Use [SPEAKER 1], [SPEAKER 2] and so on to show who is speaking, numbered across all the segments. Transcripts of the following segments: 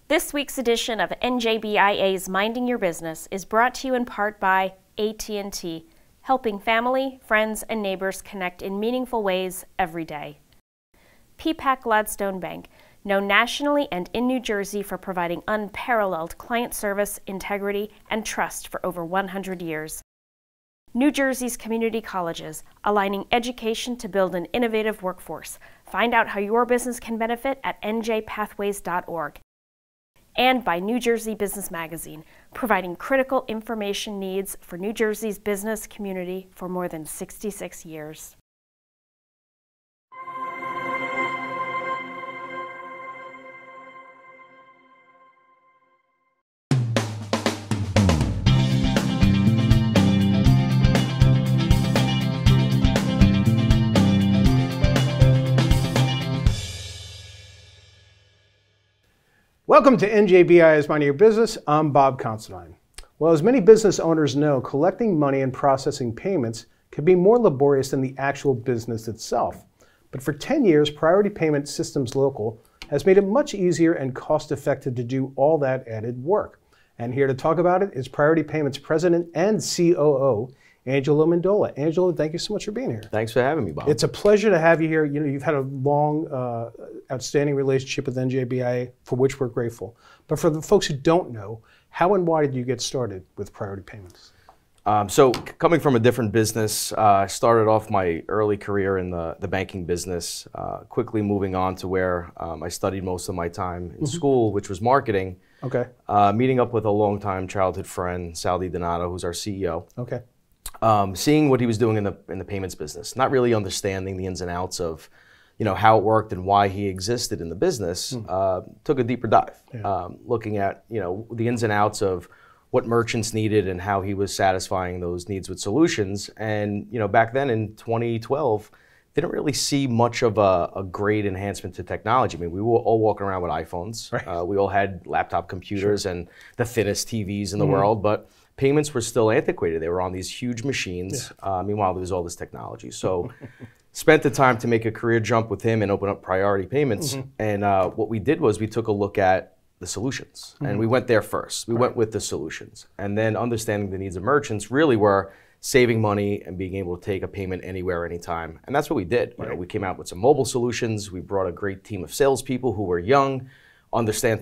[SPEAKER 1] This week's edition of NJBIA's Minding Your Business is brought to you in part by AT&T, helping family, friends, and neighbors connect in meaningful ways every day. Peapack Gladstone Bank, known nationally and in New Jersey for providing unparalleled client service, integrity, and trust for over 100 years. New Jersey's community colleges, aligning education to build an innovative workforce. Find out how your business can benefit at njpathways.org. And by New Jersey Business Magazine, providing critical information needs for New Jersey's business community for more than 66 years.
[SPEAKER 2] Welcome to NJBIA's Minding Your Business. I'm Bob Considine. Well, as many business owners know, collecting money and processing payments can be more laborious than the actual business itself. But for 10 years, Priority Payment Systems Local has made it much easier and cost-effective to do all that added work. And here to talk about it is Priority Payments President and COO, Angelo Mendola. Angelo, thank you so much for being here.
[SPEAKER 3] Thanks for having me, Bob.
[SPEAKER 2] It's a pleasure to have you here. You know, you've had a long, outstanding relationship with NJBIA, for which we're grateful. But for the folks who don't know, how and why did you get started with Priority Payments?
[SPEAKER 3] So coming from a different business, I started off my early career in the banking business, quickly moving on to where I studied most of my time in school, which was marketing.
[SPEAKER 2] Okay.
[SPEAKER 3] Meeting up with a longtime childhood friend, Sal DiDonato, who's our CEO.
[SPEAKER 2] Okay.
[SPEAKER 3] Seeing what he was doing in the payments business, not really understanding the ins and outs of, how it worked and why he existed in the business, took a deeper dive, looking at, the ins and outs of what merchants needed and how he was satisfying those needs with solutions. And, back then in 2012, didn't really see much of a great enhancement to technology. I mean, we were all walking around with iPhones. Right. We all had laptop computers and the thinnest TVs in the world, but payments were still antiquated. They were on these huge machines. Meanwhile, there was all this technology. So spent the time to make a career jump with him and open up Priority Payments. And what we did was we took a look at the solutions. And we went there first. We went with the solutions. And then understanding the needs of merchants really were saving money and being able to take a payment anywhere, anytime. And that's what we did. We came out with some mobile solutions. We brought a great team of salespeople who were young, understood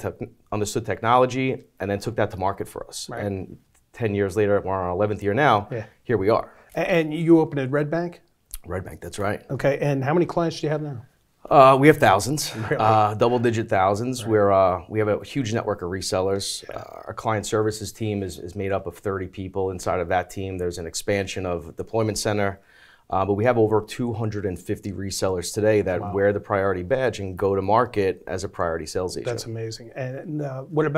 [SPEAKER 3] technology, and then took that to market for us. And 10 years later, we're on our 11th year now, here we are.
[SPEAKER 2] And you opened at Red Bank?
[SPEAKER 3] Red Bank, that's right.
[SPEAKER 2] Okay, and how many clients do you have now?
[SPEAKER 3] We have thousands,
[SPEAKER 2] really?
[SPEAKER 3] Double-digit thousands. Right. We have a huge network of resellers. Our client services team is made up of 30 people. Inside of that team, there's an expansion of deployment center. But we have over 250 resellers today that wear the Priority badge and go to market as a Priority sales agent.
[SPEAKER 2] That's amazing. And what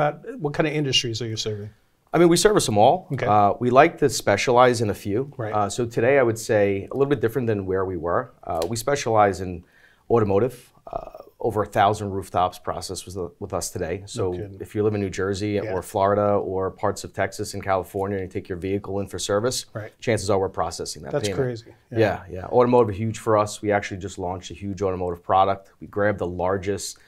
[SPEAKER 2] kind of industries are you serving?
[SPEAKER 3] I mean, we service them all.
[SPEAKER 2] Okay.
[SPEAKER 3] We like to specialize in a few.
[SPEAKER 2] Right.
[SPEAKER 3] So today I would say a little bit different than where we were. We specialize in automotive. Over 1,000 rooftops processed with us today. So if you live in New Jersey or Florida or parts of Texas and California and you take your vehicle in for service, chances are we're processing that payment.
[SPEAKER 2] That's crazy.
[SPEAKER 3] Yeah. Automotive is huge for us. We actually just launched a huge automotive product. We grabbed the largest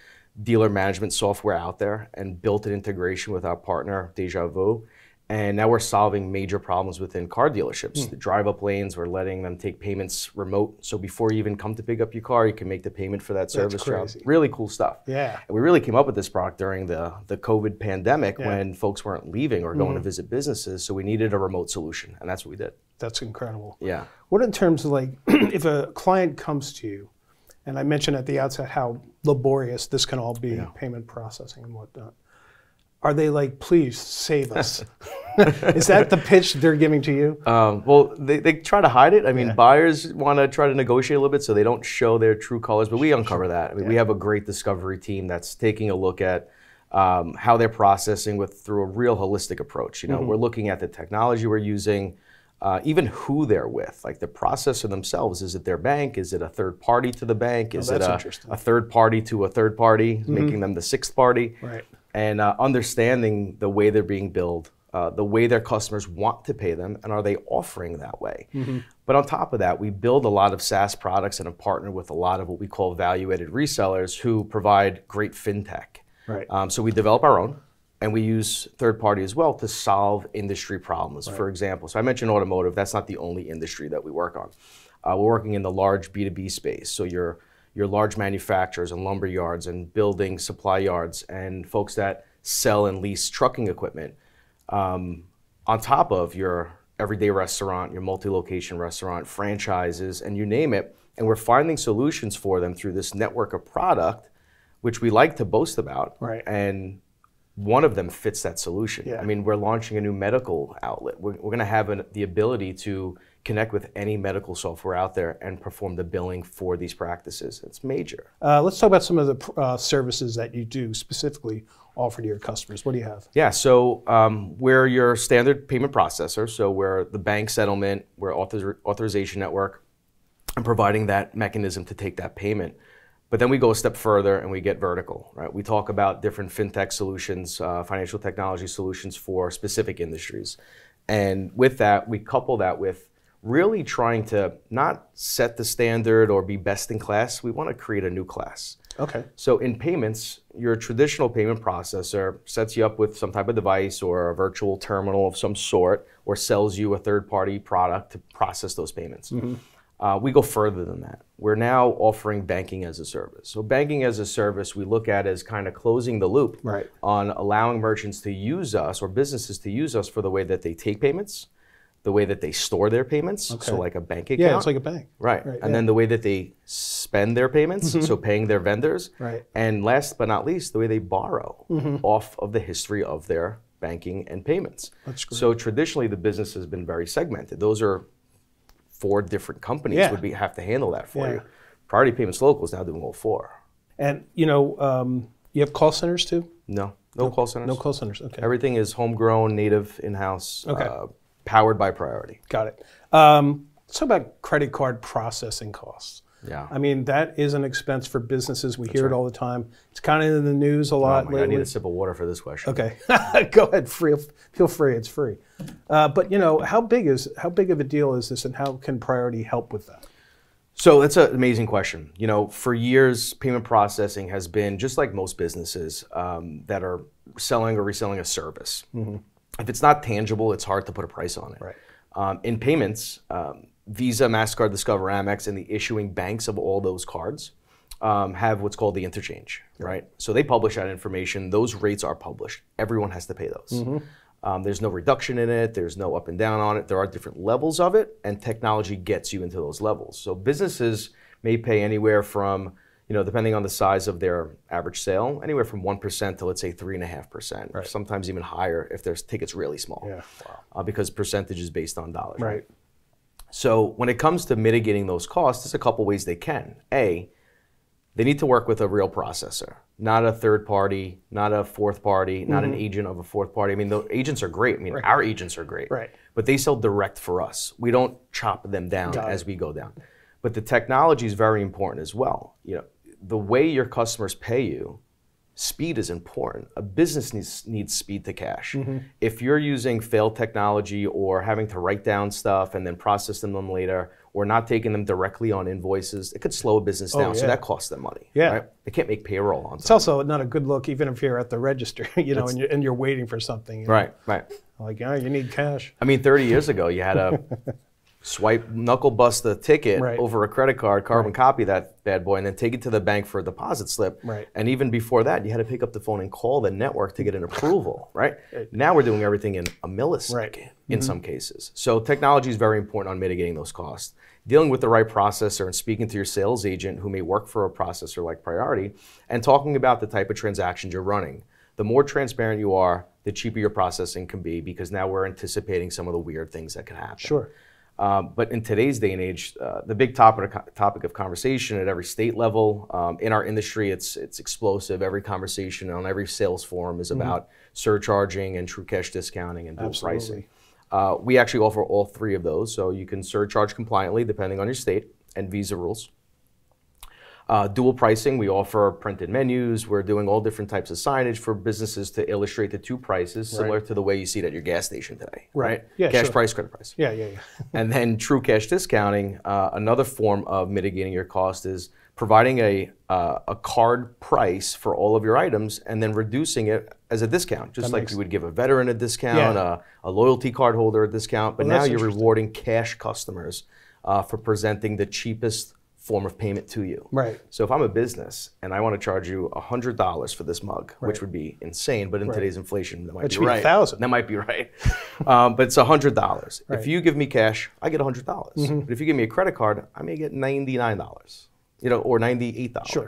[SPEAKER 3] dealer management software out there and built an integration with our partner, Deja Vu. And now we're solving major problems within car dealerships. The drive-up lanes, we're letting them take payments remote. So before you even come to pick up your car, you can make the payment for that service job. Really cool stuff.
[SPEAKER 2] Yeah.
[SPEAKER 3] And we really came up with this product during the COVID pandemic when folks weren't leaving or going to visit businesses. So we needed a remote solution, and that's what we did.
[SPEAKER 2] That's incredible.
[SPEAKER 3] Yeah.
[SPEAKER 2] What in terms of like, if a client comes to you, and I mentioned at the outset how laborious this can all be, payment processing and whatnot. Are they like, please save us? Is that the pitch they're giving to you?
[SPEAKER 3] Well, they try to hide it. I mean, buyers want to try to negotiate a little bit so they don't show their true colors, but we uncover that. I mean, we have a great discovery team that's taking a look at how they're processing through a real holistic approach. We're looking at the technology we're using, even who they're with, like the processor themselves. Is it their bank? Is it a third party to the bank? Is it a third party to a third party, making them the sixth party?
[SPEAKER 2] Right.
[SPEAKER 3] And understanding the way they're being billed, the way their customers want to pay them, and are they offering that way? But on top of that, we build a lot of SaaS products and have partnered with a lot of what we call value-added resellers who provide great fintech.
[SPEAKER 2] Right.
[SPEAKER 3] So we develop our own, and we use third party as well to solve industry problems. Right. For example, so I mentioned automotive. That's not the only industry that we work on. We're working in the large B2B space. So your large manufacturers and lumber yards and building supply yards and folks that sell and lease trucking equipment, on top of your everyday restaurant, your multi-location restaurant, franchises, and you name it. And we're finding solutions for them through this network of product, which we like to boast about.
[SPEAKER 2] Right.
[SPEAKER 3] And one of them fits that solution.
[SPEAKER 2] Yeah.
[SPEAKER 3] I mean, we're launching a new medical outlet. We're going to have the ability to connect with any medical software out there and perform the billing for these practices. It's major.
[SPEAKER 2] Let's talk about some of the services that you do specifically offer to your customers. What do you have?
[SPEAKER 3] Yeah, so we're your standard payment processor. So we're the bank settlement, we're authorization network, and providing that mechanism to take that payment. But then we go a step further and we get vertical, right? We talk about different fintech solutions, financial technology solutions for specific industries. And with that, we couple that with really trying to not set the standard or be best in class. We want to create a new class.
[SPEAKER 2] Okay.
[SPEAKER 3] So in payments, your traditional payment processor sets you up with some type of device or a virtual terminal of some sort, or sells you a third-party product to process those payments. Mm-hmm. We go further than that. We're now offering banking as a service. So banking as a service, we look at as kind of closing the loop
[SPEAKER 2] right.
[SPEAKER 3] on allowing merchants to use us, or businesses to use us, for the way that they take payments, the way that they store their payments,
[SPEAKER 2] okay.
[SPEAKER 3] so like a bank account.
[SPEAKER 2] Yeah, it's like a bank.
[SPEAKER 3] Right. And then the way that they spend their payments, so paying their vendors.
[SPEAKER 2] Right.
[SPEAKER 3] And last but not least, the way they borrow off of the history of their banking and payments.
[SPEAKER 2] That's great.
[SPEAKER 3] So traditionally, the business has been very segmented. Those are 4 different companies would have to handle that for you. Priority Payments Local is now doing all 4.
[SPEAKER 2] And you have call centers too?
[SPEAKER 3] No call centers.
[SPEAKER 2] No call centers, okay.
[SPEAKER 3] Everything is homegrown, native, in-house,
[SPEAKER 2] okay.
[SPEAKER 3] Powered by Priority.
[SPEAKER 2] Got it. Let's talk about credit card processing costs.
[SPEAKER 3] Yeah.
[SPEAKER 2] I mean, that is an expense for businesses. We hear it all the time. It's kind of in the news a lot lately.
[SPEAKER 3] I need a sip of water for this question.
[SPEAKER 2] Okay. Go ahead. Feel free. It's free. But how big of a deal is this, and how can Priority help with that?
[SPEAKER 3] So that's an amazing question. For years, payment processing has been just like most businesses that are selling or reselling a service. Mm-hmm. If it's not tangible, it's hard to put a price on it.
[SPEAKER 2] Right.
[SPEAKER 3] In payments, Visa, MasterCard, Discover, Amex, and the issuing banks of all those cards have what's called the interchange, right? So they publish that information. Those rates are published. Everyone has to pay those. Mm-hmm. There's no reduction in it. There's no up and down on it. There are different levels of it, and technology gets you into those levels. So businesses may pay anywhere from, depending on the size of their average sale, anywhere from 1% to, let's say, 3.5%,
[SPEAKER 2] right.
[SPEAKER 3] Sometimes even higher if their ticket's really small.
[SPEAKER 2] Yeah. Wow.
[SPEAKER 3] Because percentage is based on dollars.
[SPEAKER 2] Right.
[SPEAKER 3] So when it comes to mitigating those costs, there's a couple ways they can. A, they need to work with a real processor, not a third party, not a fourth party, not an agent of a fourth party. I mean, the agents are great. I mean, our agents are great.
[SPEAKER 2] Right.
[SPEAKER 3] But they sell direct for us. We don't chop them down as we go down. But the technology is very important as well. The way your customers pay you, speed is important. A business needs speed to cash. Mm-hmm. If you're using failed technology or having to write down stuff and then process them later, or not taking them directly on invoices, it could slow a business down. So that costs them money.
[SPEAKER 2] Yeah.
[SPEAKER 3] Right? They can't make payroll on time.
[SPEAKER 2] It's also not a good look, even if you're at the register, and you're waiting for something.
[SPEAKER 3] Right.
[SPEAKER 2] Like, you need cash.
[SPEAKER 3] I mean, 30 years ago, you had to swipe, knuckle bust the ticket over a credit card, carbon copy that bad boy, and then take it to the bank for a deposit slip.
[SPEAKER 2] Right.
[SPEAKER 3] And even before that, you had to pick up the phone and call the network to get an approval, right? Now we're doing everything in a millisecond in some cases. So technology is very important on mitigating those costs. Dealing with the right processor and speaking to your sales agent who may work for a processor like Priority, and talking about the type of transactions you're running. The more transparent you are, the cheaper your processing can be, because now we're anticipating some of the weird things that can happen.
[SPEAKER 2] Sure.
[SPEAKER 3] But in today's day and age, the big topic of conversation at every state level, in our industry, it's explosive. Every conversation on every sales forum is about surcharging and true cash discounting and dual pricing. We actually offer all 3 of those, so you can surcharge compliantly depending on your state and Visa rules. Dual pricing, we offer printed menus. We're doing all different types of signage for businesses to illustrate the 2 prices, similar to the way you see it at your gas station today. Right?
[SPEAKER 2] Yeah,
[SPEAKER 3] cash price, credit price.
[SPEAKER 2] Yeah.
[SPEAKER 3] And then true cash discounting, another form of mitigating your cost is providing a card price for all of your items and then reducing it as a discount, just like you would give a veteran a discount, a loyalty card holder a discount, but now you're rewarding cash customers for presenting the cheapest form of payment to you.
[SPEAKER 2] Right.
[SPEAKER 3] So if I'm a business and I want to charge you $100 for this mug, which would be insane, but in today's inflation, that might be right.
[SPEAKER 2] $1,000.
[SPEAKER 3] That might be right. But it's $100. If you give me cash, I get $100. But if you give me a credit card, I may get $99, or $98.
[SPEAKER 2] Sure.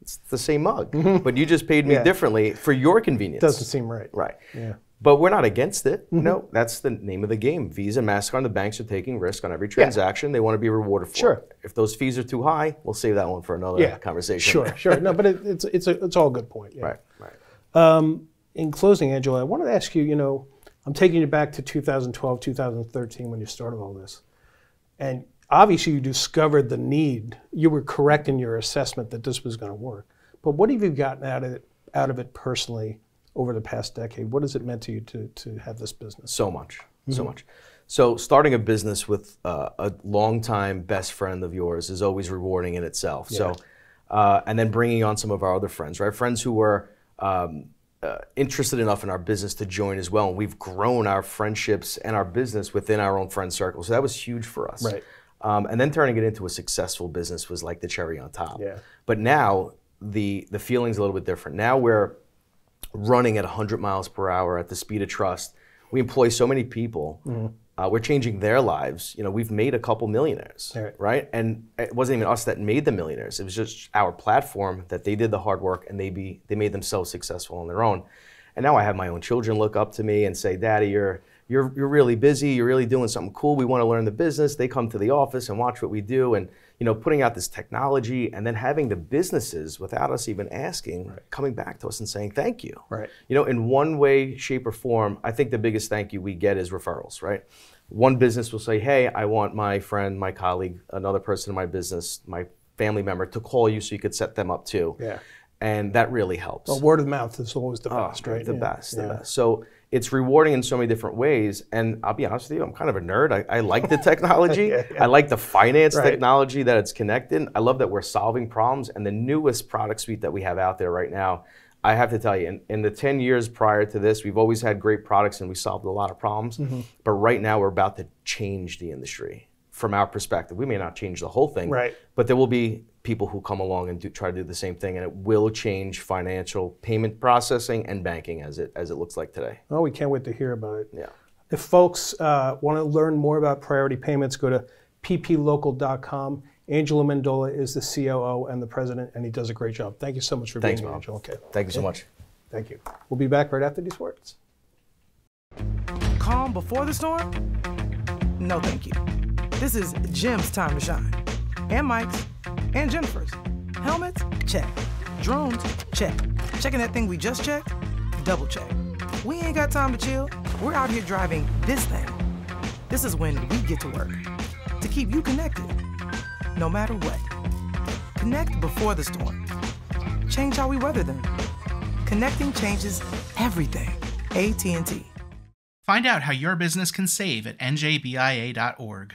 [SPEAKER 3] It's the same mug, but you just paid me differently for your convenience.
[SPEAKER 2] Doesn't seem right.
[SPEAKER 3] Right.
[SPEAKER 2] Yeah.
[SPEAKER 3] But we're not against it. No, that's the name of the game. Visa, MasterCard, the banks are taking risk on every transaction. They want to be rewarded for it. If those fees are too high, we'll save that one for another conversation.
[SPEAKER 2] Sure. No, but it's all a good point. Yeah.
[SPEAKER 3] Right.
[SPEAKER 2] In closing, Angela, I wanted to ask you, I'm taking you back to 2012, 2013 when you started all this. And obviously you discovered the need. You were correct in your assessment that this was going to work. But what have you gotten out of it personally over the past decade? What has it meant to you to have this business?
[SPEAKER 3] So much, so much. So starting a business with a longtime best friend of yours is always rewarding in itself. So, and then bringing on some of our other friends, right? Friends who were interested enough in our business to join as well. And we've grown our friendships and our business within our own friend circle. So that was huge for us.
[SPEAKER 2] Right.
[SPEAKER 3] And then turning it into a successful business was like the cherry on top.
[SPEAKER 2] Yeah.
[SPEAKER 3] But now the feeling's a little bit different. Now we're running at 100 miles per hour at the speed of trust. We employ so many people. We're changing their lives. We've made a couple millionaires, right? And it wasn't even us that made the millionaires. It was just our platform that they did the hard work and they made themselves successful on their own. And now I have my own children look up to me and say, "Daddy, you're really busy. You're really doing something cool. We want to learn the business." They come to the office and watch what we do, and putting out this technology, and then having the businesses without us even asking, coming back to us and saying thank you.
[SPEAKER 2] Right.
[SPEAKER 3] In one way, shape, or form, I think the biggest thank you we get is referrals. Right. One business will say, "Hey, I want my friend, my colleague, another person in my business, my family member to call you so you could set them up too." Yeah. And that really helps.
[SPEAKER 2] Well, word of mouth is always the best, right?
[SPEAKER 3] The best. So it's rewarding in so many different ways. And I'll be honest with you, I'm kind of a nerd. I like the technology. I like the finance technology that it's connected. I love that we're solving problems. And the newest product suite that we have out there right now, I have to tell you, in the 10 years prior to this, we've always had great products and we solved a lot of problems. But right now we're about to change the industry from our perspective. We may not change the whole thing, but there will be people who come along and try to do the same thing, and it will change financial payment processing and banking as it looks like today.
[SPEAKER 2] Oh, we can't wait to hear about it.
[SPEAKER 3] Yeah.
[SPEAKER 2] If folks want to learn more about Priority Payments, go to pplocal.com. Angelo Mendola is the COO and the president, and he does a great job. Thank you so much for being here, Angelo. Okay.
[SPEAKER 3] Thank you so much.
[SPEAKER 2] Thank you. We'll be back right after these words.
[SPEAKER 4] Calm before the storm? No, thank you. This is Jim's time to shine. And Mike's. And Jennifer's. Helmets? Check. Drones? Check. Checking that thing we just checked? Double check. We ain't got time to chill. We're out here driving this thing. This is when we get to work. To keep you connected. No matter what. Connect before the storm. Change how we weather them. Connecting changes everything. AT&T.
[SPEAKER 5] Find out how your business can save at njbia.org.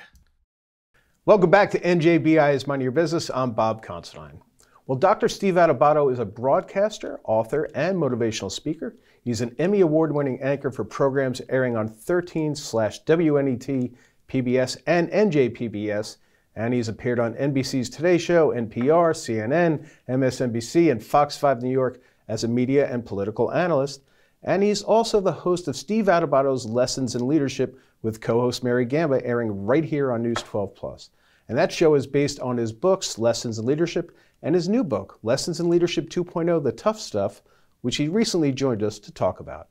[SPEAKER 2] Welcome back to NJBI is Minding Your Business. I'm Bob Considine. Well, Dr. Steve Adubato is a broadcaster, author, and motivational speaker. He's an Emmy Award-winning anchor for programs airing on 13/WNET, PBS, and NJPBS, and he's appeared on NBC's Today Show, NPR, CNN, MSNBC, and Fox 5 New York as a media and political analyst. And he's also the host of Steve Adubato's Lessons in Leadership with co-host Mary Gamba, airing right here on News 12+. And that show is based on his books, Lessons in Leadership, and his new book, Lessons in Leadership 2.0, The Tough Stuff, which he recently joined us to talk about.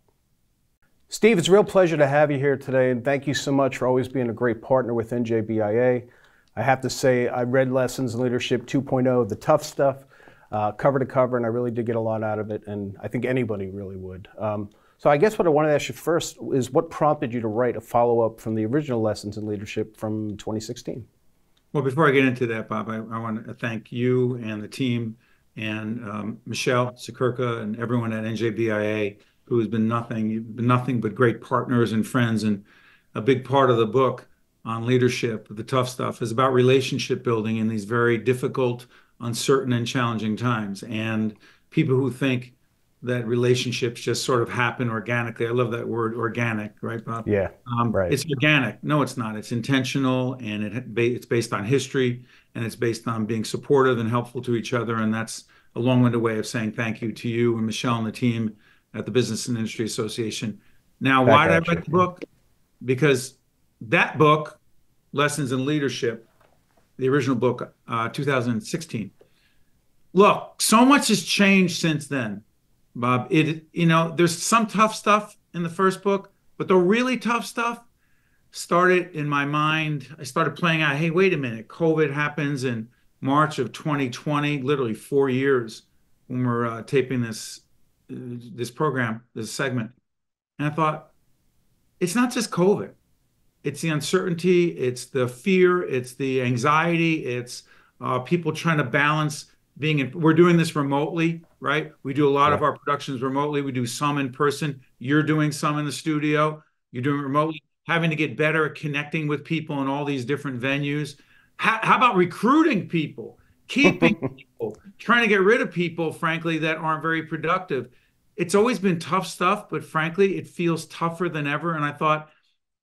[SPEAKER 2] Steve, it's a real pleasure to have you here today, and thank you so much for always being a great partner with NJBIA. I have to say, I read Lessons in Leadership 2.0, The Tough Stuff, cover to cover, and I really did get a lot out of it, and I think anybody really would. So I guess what I wanted to ask you first is what prompted you to write a follow-up from the original Lessons in Leadership from 2016?
[SPEAKER 6] Well, before I get into that, Bob, I want to thank you and the team and Michelle Sekurka and everyone at NJBIA who has been nothing but great partners and friends. And a big part of the book on leadership, The Tough Stuff, is about relationship building in these very difficult, uncertain and challenging times. And people who think that relationships just sort of happen organically. I love that word, organic, right, Bob?
[SPEAKER 2] Yeah, right.
[SPEAKER 6] It's organic. No, it's not. It's intentional, and it's based on history, and it's based on being supportive and helpful to each other. And that's a long-winded way of saying thank you to you and Michelle and the team at the Business and Industry Association. Now, why did I write the book? Because that book, Lessons in Leadership, the original book, 2016. Look, so much has changed since then, Bob. There's some tough stuff in the first book, but the really tough stuff started in my mind. I started playing out, hey, wait a minute. COVID happens in March of 2020, literally 4 years when we're taping this program, this segment. And I thought, it's not just COVID. It's the uncertainty, it's the fear, it's the anxiety, it's people trying to balance we're doing this remotely, right? We do a lot of our productions remotely. We do some in person. You're doing some in the studio. You're doing it remotely, having to get better at connecting with people in all these different venues. How about recruiting people, keeping people, trying to get rid of people, frankly, that aren't very productive? It's always been tough stuff, but frankly, it feels tougher than ever. And I thought,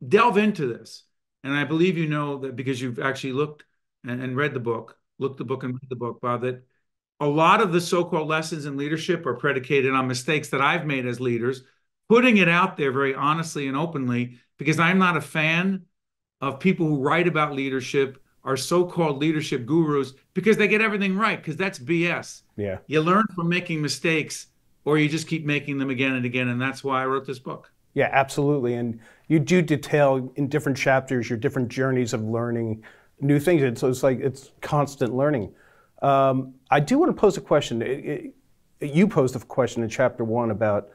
[SPEAKER 6] delve into this. And I believe you know that because you've actually looked and read the book, Bob, that a lot of the so-called lessons in leadership are predicated on mistakes that I've made as leaders, putting it out there very honestly and openly, because I'm not a fan of people who write about leadership, are so-called leadership gurus, because they get everything right, because that's BS.
[SPEAKER 2] Yeah.
[SPEAKER 6] You learn from making mistakes, or you just keep making them again and again, and that's why I wrote this book.
[SPEAKER 2] Yeah, absolutely. And you do detail in different chapters your different journeys of learning new things. So it's constant learning. I do want to pose a question. You posed a question in chapter 1 about,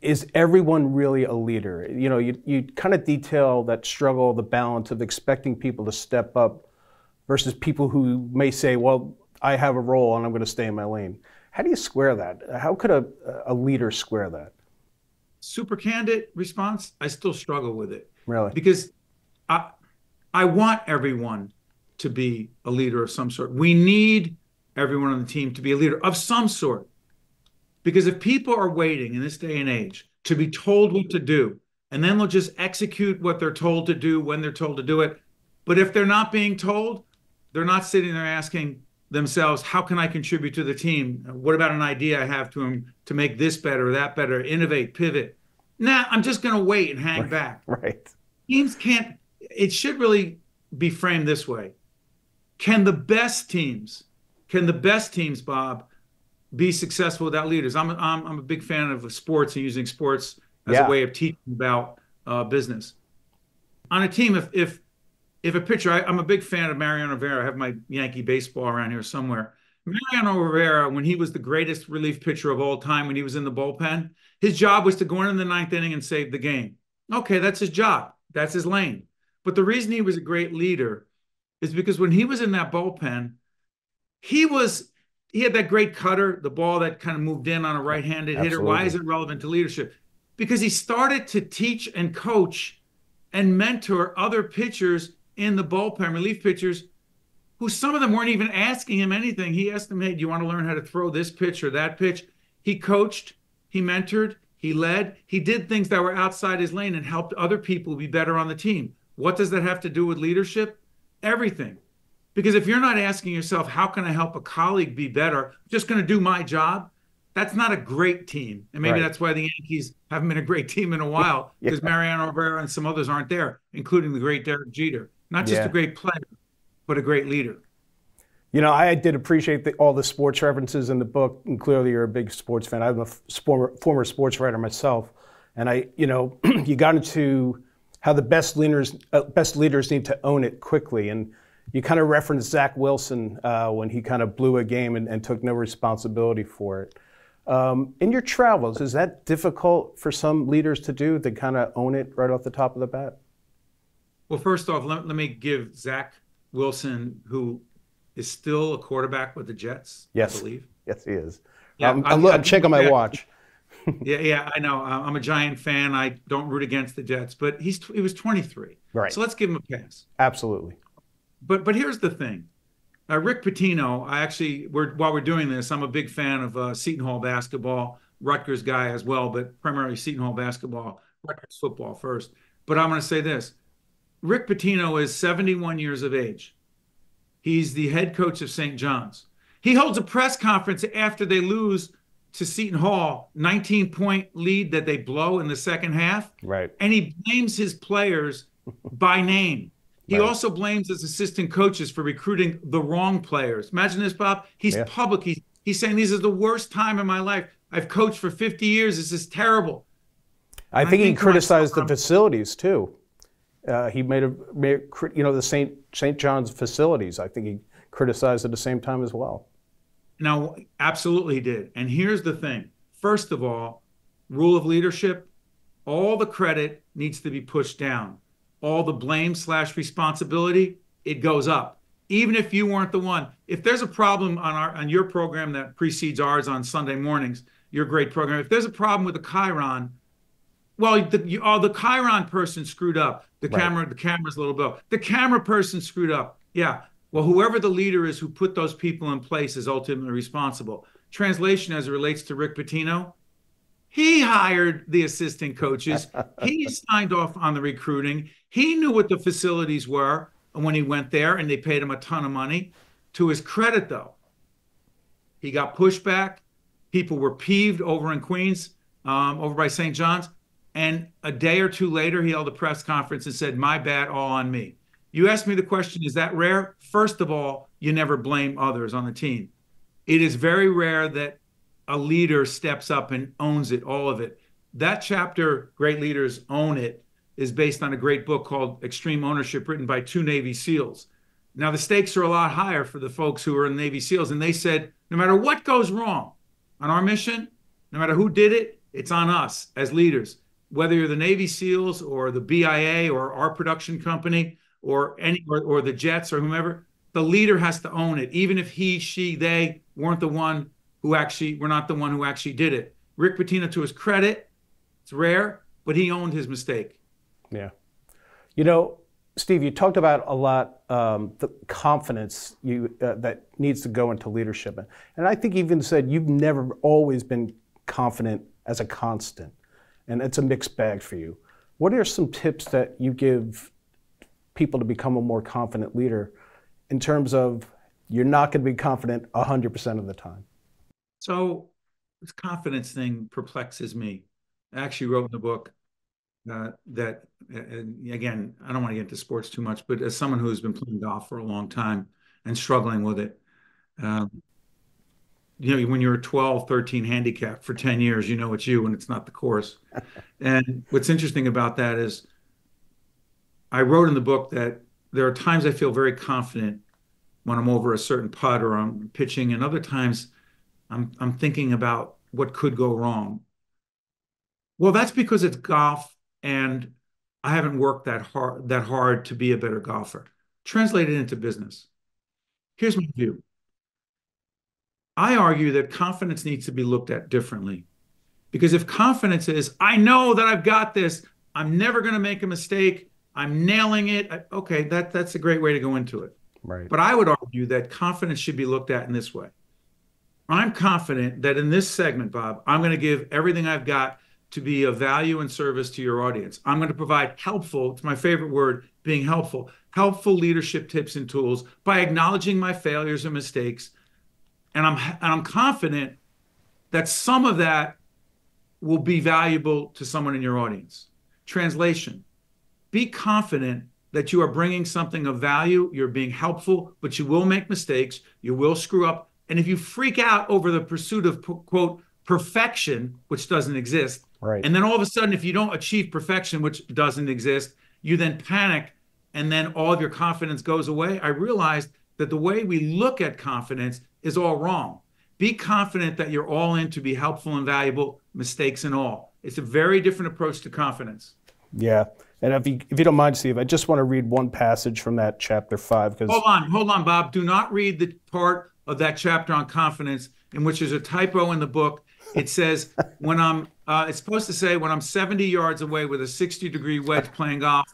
[SPEAKER 2] is everyone really a leader? You know, you kind of detail that struggle, the balance of expecting people to step up versus people who may say, well, I have a role and I'm going to stay in my lane. How do you square that? How could a leader square that?
[SPEAKER 6] Super candid response, I still struggle with it.
[SPEAKER 2] Really?
[SPEAKER 6] Because I want everyone to be a leader of some sort. We need everyone on the team to be a leader of some sort. Because if people are waiting in this day and age to be told what to do, and then they'll just execute what they're told to do when they're told to do it. But if they're not being told, they're not sitting there asking themselves, how can I contribute to the team? What about an idea I have to make this better or that better, innovate, pivot? Nah, I'm just going to wait and hang back.
[SPEAKER 2] Right.
[SPEAKER 6] Teams can't, it should really be framed this way. Can the best teams, Bob, be successful without leaders? I'm a big fan of sports and using sports as a way of teaching about business. On a team, if a pitcher, I'm a big fan of Mariano Rivera. I have my Yankee baseball around here somewhere. Mariano Rivera, when he was the greatest relief pitcher of all time, when he was in the bullpen, his job was to go in the 9th inning and save the game. Okay, that's his job. That's his lane. But the reason he was a great leader is because when he was in that bullpen, he had that great cutter, the ball that kind of moved in on a right-handed hitter. Why is it relevant to leadership? Because he started to teach and coach and mentor other pitchers in the bullpen, relief pitchers, who some of them weren't even asking him anything. He asked them, hey, do you want to learn how to throw this pitch or that pitch? He coached, he mentored, he led, he did things that were outside his lane and helped other people be better on the team. What does that have to do with leadership? Everything. Because if you're not asking yourself, how can I help a colleague be better? I'm just going to do my job. That's not a great team. And maybe that's why the Yankees haven't been a great team in a while, because Mariano Rivera and some others aren't there, including the great Derek Jeter. Not just a great player, but a great leader.
[SPEAKER 2] You know, I did appreciate all the sports references in the book, and clearly you're a big sports fan. I'm a former sports writer myself, and you got into how the best leaders need to own it quickly, and you kind of referenced Zach Wilson when he kind of blew a game and took no responsibility for it. In your travels, is that difficult for some leaders to do, to kind of own it right off the top of the bat?
[SPEAKER 6] Well, first off, let me give Zach Wilson, who is still a quarterback with the Jets, I believe.
[SPEAKER 2] Yes, he is.
[SPEAKER 6] Yeah,
[SPEAKER 2] I'm checking my watch.
[SPEAKER 6] Yeah, I know. I'm a Giant fan. I don't root against the Jets, but he was 23.
[SPEAKER 2] Right.
[SPEAKER 6] So let's give him a pass.
[SPEAKER 2] Absolutely.
[SPEAKER 6] But here's the thing. Rick Pitino, while we're doing this, I'm a big fan of Seton Hall basketball, Rutgers guy as well, but primarily Seton Hall basketball, Rutgers football first. But I'm going to say this. Rick Pitino is 71 years of age. He's the head coach of St. John's. He holds a press conference after they lose to Seton Hall, 19-point lead that they blow in the second half.
[SPEAKER 2] Right.
[SPEAKER 6] And he blames his players by name. He also blames his assistant coaches for recruiting the wrong players. Imagine this, Bob. He's public. He's saying, this is the worst time in my life. I've coached for 50 years. This is terrible.
[SPEAKER 2] I think he criticized the facilities, too. He the St. John's facilities. I think he criticized at the same time as well.
[SPEAKER 6] Now, absolutely he did. And here's the thing. First of all, rule of leadership, all the credit needs to be pushed down. All the blame/responsibility, it goes up. Even if you weren't the one. If there's a problem on your program that precedes ours on Sunday mornings, your great program, if there's a problem with the Chiron, well, the Chiron person screwed up. The camera's a little bit. The camera person screwed up. Yeah. Well, whoever the leader is who put those people in place is ultimately responsible. Translation as it relates to Rick Pitino, he hired the assistant coaches. He signed off on the recruiting. He knew what the facilities were when he went there, and they paid him a ton of money. To his credit, though, he got pushback. People were peeved over in Queens, over by St. John's. And a day or two later, he held a press conference and said, my bad, all on me. You asked me the question, is that rare? First of all, you never blame others on the team. It is very rare that a leader steps up and owns it, all of it. That chapter, Great Leaders Own It, is based on a great book called Extreme Ownership, written by 2 Navy SEALs. Now, the stakes are a lot higher for the folks who are in Navy SEALs, and they said, no matter what goes wrong on our mission, no matter who did it, it's on us as leaders. Whether you're the Navy SEALs or the BIA or our production company or the Jets or whomever, the leader has to own it, even if he, she, they weren't the one who actually, were not the one who actually did it. Rick Pitino, to his credit, it's rare, but he owned his mistake.
[SPEAKER 2] Yeah. You know, Steve, you talked about a lot the confidence that needs to go into leadership. And I think you even said you've never always been confident as a constant. And it's a mixed bag for you. What are some tips that you give people to become a more confident leader in terms of you're not going to be confident 100% of the time?
[SPEAKER 6] So this confidence thing perplexes me. I actually wrote in the book that, again, I don't want to get into sports too much, but as someone who's been playing golf for a long time and struggling with it, when you're a 12, 13 handicap for 10 years, you know it's you and it's not the course. And what's interesting about that is I wrote in the book that there are times I feel very confident when I'm over a certain putt or I'm pitching, and other times I'm thinking about what could go wrong. Well, that's because it's golf and I haven't worked that hard to be a better golfer. Translate it into business. Here's my view. I argue that confidence needs to be looked at differently. Because if confidence is, I know that I've got this, I'm never going to make a mistake, I'm nailing it, okay, that's a great way to go into it.
[SPEAKER 2] Right.
[SPEAKER 6] But I would argue that confidence should be looked at in this way. I'm confident that in this segment, Bob, I'm going to give everything I've got to be of value and service to your audience. I'm going to provide helpful, it's my favorite word, being helpful leadership tips and tools by acknowledging my failures and mistakes. And I'm confident that some of that will be valuable to someone in your audience. Translation, be confident that you are bringing something of value, you're being helpful, but you will make mistakes, you will screw up. And if you freak out over the pursuit of, quote, perfection, which doesn't exist,
[SPEAKER 2] right,
[SPEAKER 6] and then all of a sudden, if you don't achieve perfection, which doesn't exist, you then panic, and then all of your confidence goes away. I realized that the way we look at confidence is all wrong. Be confident that you're all in to be helpful and valuable, mistakes and all. It's a very different approach to confidence.
[SPEAKER 2] Yeah. And if you don't mind, Steve, I just want to read one passage from that chapter 5.
[SPEAKER 6] Hold on, Bob. Do not read the part of that chapter on confidence in which there's a typo in the book. It says, it's supposed to say, when I'm 70 yards away with a 60-degree wedge playing golf,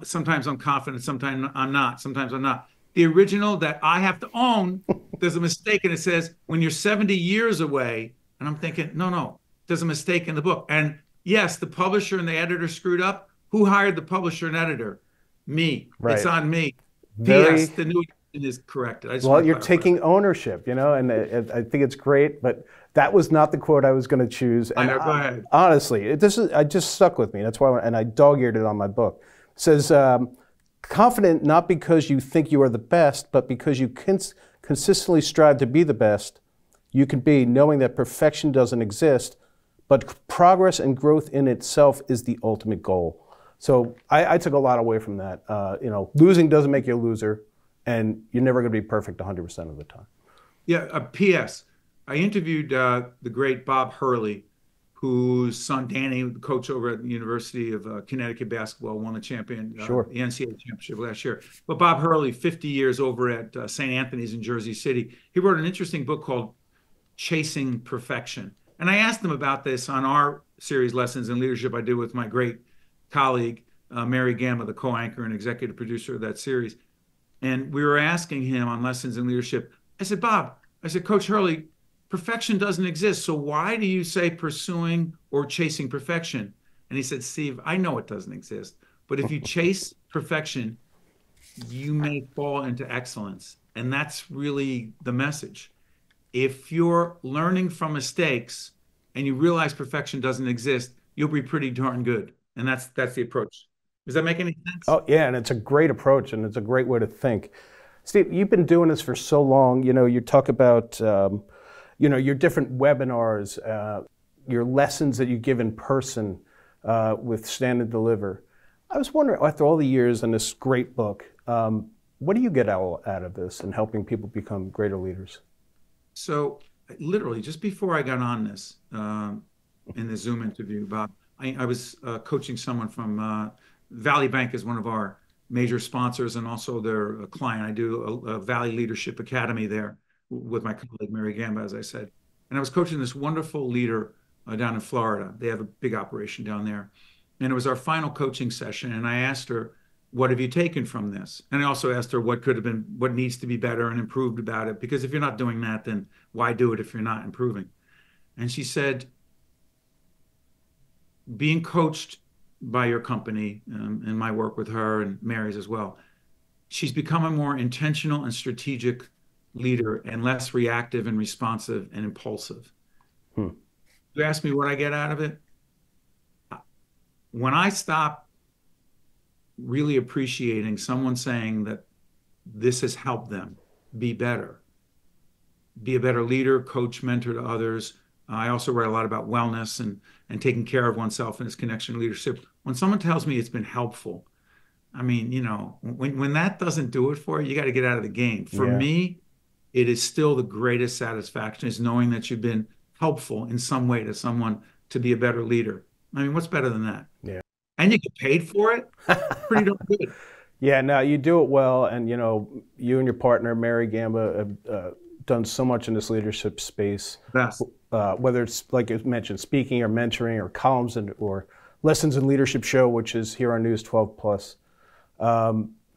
[SPEAKER 6] sometimes I'm confident, sometimes I'm not. the original that I have to own, there's a mistake, and it says when you're 70 years away. And I'm thinking, no, there's a mistake in the book. And yes, the publisher and the editor screwed up. Who hired the publisher and editor? Me.
[SPEAKER 2] Right.
[SPEAKER 6] It's on me.
[SPEAKER 2] Very,
[SPEAKER 6] P.S. The new edition is corrected.
[SPEAKER 2] well, you're taking ownership, you know, and I think it's great, but that was not the quote I was going to choose. And
[SPEAKER 6] I know, go ahead.
[SPEAKER 2] Honestly, it just stuck with me. That's why, and I dog-eared it on my book. It says, confident not because you think you are the best, but because you consistently strive to be the best you can be, knowing that perfection doesn't exist, but progress and growth in itself is the ultimate goal. So I took a lot away from that. You know, losing doesn't make you a loser, and you're never going to be perfect 100% of the time.
[SPEAKER 6] Yeah, P.S. I interviewed the great Bob Hurley, whose son Danny, the coach over at the University of Connecticut basketball, won the the NCAA championship last year. But Bob Hurley, 50 years over at St. Anthony's in Jersey City, he wrote an interesting book called Chasing Perfection. And I asked him about this on our series, Lessons in Leadership, I did with my great colleague, Mary Gamba, the co-anchor and executive producer of that series. And we were asking him on Lessons in Leadership, I said, Bob, I said, Coach Hurley, perfection doesn't exist. So why do you say pursuing or chasing perfection? And he said, Steve, I know it doesn't exist, but if you chase perfection, you may fall into excellence. And that's really the message. If you're learning from mistakes and you realize perfection doesn't exist, you'll be pretty darn good. And that's the approach. Does that make any sense?
[SPEAKER 2] Oh, yeah, and it's a great approach, and it's a great way to think. Steve, you've been doing this for so long. You know, you talk about, you know, your different webinars, your lessons that you give in person with Stand and Deliver. I was wondering, after all the years and this great book, what do you get out of this and helping people become greater leaders?
[SPEAKER 6] So literally, just before I got on this, in the Zoom interview, Bob, I was coaching someone from Valley Bank is one of our major sponsors and also their client. I do a Valley Leadership Academy there with my colleague, Mary Gamba, as I said. And I was coaching this wonderful leader down in Florida. They have a big operation down there. And it was our final coaching session. And I asked her, what have you taken from this? And I also asked her what could have been, what needs to be better and improved about it. Because if you're not doing that, then why do it if you're not improving? And she said, being coached by your company and my work with her and Mary's as well, she's become a more intentional and strategic leader and less reactive and responsive and impulsive. You ask me what I get out of it? When I stop really appreciating someone saying that this has helped them be better, be a better leader, coach, mentor to others. I also write a lot about wellness and taking care of oneself and its connection to leadership. When someone tells me it's been helpful, I mean, you know, when that doesn't do it for you, you got to get out of the game. For me, it is still the greatest satisfaction is knowing that you've been helpful in some way to someone to be a better leader. I mean, what's better than that?
[SPEAKER 2] Yeah.
[SPEAKER 6] And you get paid for it? Pretty darn good.
[SPEAKER 2] Yeah, no, you do it well. And, you know, you and your partner, Mary Gamba, have done so much in this leadership space.
[SPEAKER 6] Best.
[SPEAKER 2] Whether it's, like you mentioned, speaking or mentoring or columns or Lessons in Leadership Show, which is here on News 12 Plus.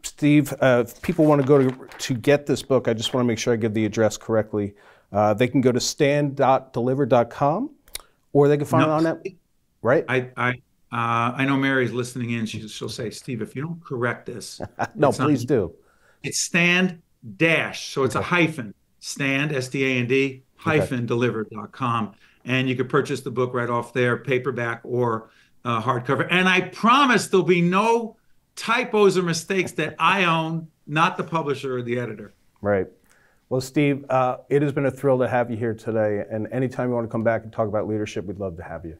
[SPEAKER 2] Steve, if people want to go to get this book, I just want to make sure I give the address correctly. They can go to stand.deliver.com, or they can find it on that, right?
[SPEAKER 6] I know Mary's listening in. She'll say, Steve, if you don't correct this.
[SPEAKER 2] No, please do.
[SPEAKER 6] It's stand dash, so it's a hyphen, stand, S-T-A-N-D, hyphen deliver.com. And you can purchase the book right off there, paperback or hardcover. And I promise there'll be no typos or mistakes that I own, not the publisher or the editor.
[SPEAKER 2] Right. Well, Steve, it has been a thrill to have you here today. And anytime you want to come back and talk about leadership, we'd love to have you.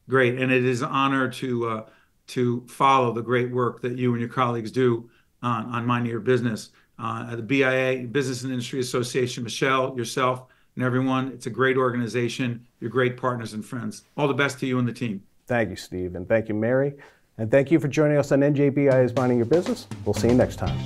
[SPEAKER 6] Great. And it is an honor to follow the great work that you and your colleagues do on Minding Your Business. At the BIA, Business and Industry Association, Michelle, yourself, and everyone, it's a great organization. You're great partners and friends. All the best to you and the team.
[SPEAKER 2] Thank you, Steve. And thank you, Mary. And thank you for joining us on NJBIA's Minding Your Business. We'll see you next time.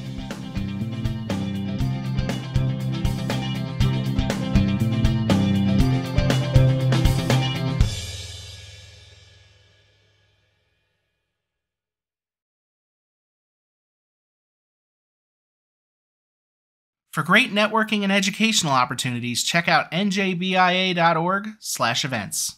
[SPEAKER 5] For great networking and educational opportunities, check out njbia.org/events.